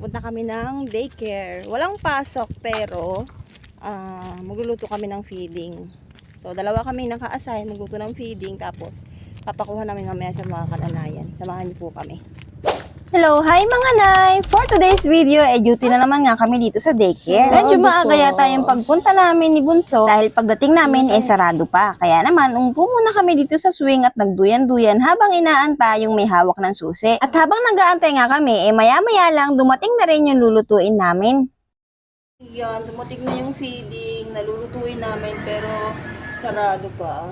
pupunta kami ng daycare. Walang pasok pero magluluto kami ng feeding. So dalawa kami naka-assign magluto ng feeding, tapos papakuha namin mamaya sa mga kananayan. Samahan niyo po kami. Hello, hi mga nay! For today's video, duty na naman nga kami dito sa daycare. Medyo maaga yata yung pagpunta namin ni Bunso dahil pagdating namin sarado pa. Kaya naman, umupo muna kami dito sa swing at nagduyan-duyan habang inaantay yung may hawak ng susi. At habang nag-aantay nga kami, maya-maya lang dumating na rin yung lulutuin namin. Yan, dumating na yung feeding, nalulutuin namin pero sarado pa.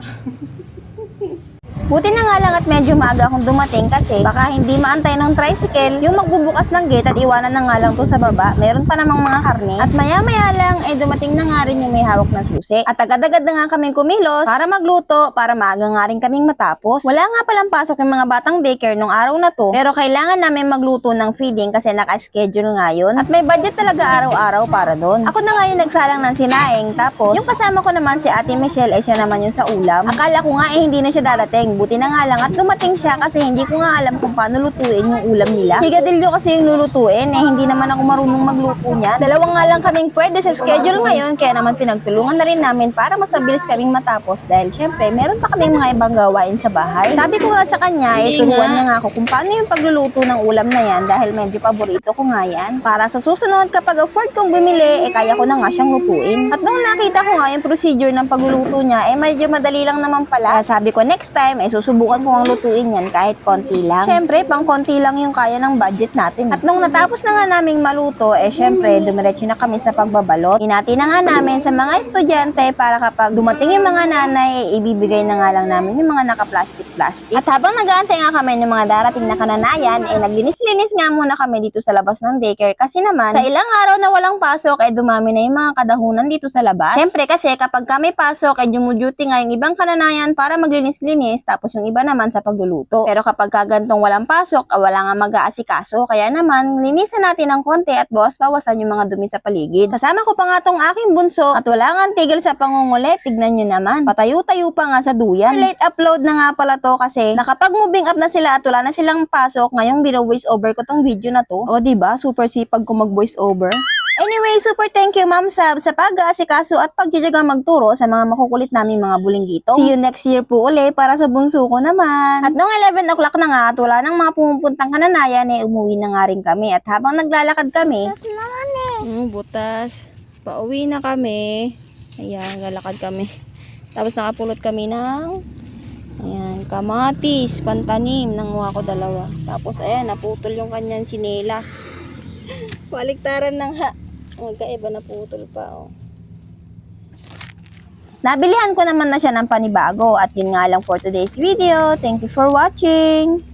Buti na nga lang at medyo maaga akong dumating kasi baka hindi maantay ng tricycle yung magbubukas ng gate at iwanan na nga lang to sa baba. Meron pa namang mga karne. At maya-maya lang dumating na nga rin yung may hawak ng susi. At agad-agad na nga kaming kumilos para magluto, para maaga nga rin kaming matapos. Wala nga palang pasok yung mga batang daycare nung araw na to, pero kailangan namin magluto ng feeding kasi naka-schedule nga yun. At may budget talaga araw-araw para doon. Ako na nga yung nagsalang ng sinaing, tapos yung kasama ko naman si Ate Michelle siya naman yung sa ulam. Akala ko nga hindi na siya darating. Buti na nga lang at dumating siya kasi hindi ko nga alam kung paano lutuin yung ulam nila. Higadilyo kasi yung lulutuin, hindi naman ako marunong magluto niyan. Dalawa nga lang kaming pwede sa schedule ngayon, kaya naman pinagtulungan na rin namin para mas mabilis kaming matapos dahil syempre meron pa kaming mga ibang gawain sa bahay. Sabi ko nga sa kanya, turuan niya nga ako kung paano yung pagluluto ng ulam na yan dahil medyo paborito ko nga yan. Para sa susunod kapag afford kong bumili, kaya ko na nga siyang lutuin. At nung nakita ko nga yung procedure ng pagluluto niya, medyo madali lang naman pala. Sabi ko next time, susubukan ko ang lutuin yan kahit konti lang. Syempre, pang konti lang yung kaya ng budget natin. At nung natapos na nga naming maluto, syempre, dumiretso na kami sa pagbabalot. Hinati na nga namin sa mga estudyante para kapag dumating yung mga nanay, ibibigay na nga lang namin yung mga naka-plastic-plastic. At habang nag-aantay nga kami ng mga darating na kananayan, naglinis-linis nga muna kami dito sa labas ng daycare kasi naman, sa ilang araw na walang pasok, dumami na yung mga kadahunan dito sa labas. Syempre kasi kapag kami pasok, dumuduty nga yung ibang kananayan para maglinis-linis, tapos yung iba naman sa pagluluto. Pero kapag kagantong walang pasok, wala nga mag-aasikaso. Kaya naman, linisan natin ng konti at bawas-bawasan yung mga dumi sa paligid. Kasama ko pa nga tong aking bunso at wala nga tigil sa pangungulit. Tignan nyo naman. Patayo-tayo pa nga sa duyan. Late upload na nga pala to kasi nakapag-moving up na sila at wala na silang pasok. Ngayong bino-voice over ko tong video na to. O diba, super sipag ko mag-voice over. Anyway, super thank you Ma'am Sab sa pag-aasikaso at pagdiyagang magturo sa mga makukulit naming mga bulinggito. See you next year po uli para sa bunso ko naman. At nung 11 o'clock na nga at wala nang mga pumupuntang kananayan, umuwi na nga rin kami. At habang naglalakad kami, Butas. Pauwi na kami. Ayan, lalakad kami. Tapos nakapulot kami ng kamatis, pantanim. Nanguha ko dalawa. Tapos ayan, naputol yung kanyang sinelas. Baliktaran ng magkaiba na putol pa, nabilihan ko naman na siya ng panibago. At yun nga lang for today's video. Thank you for watching!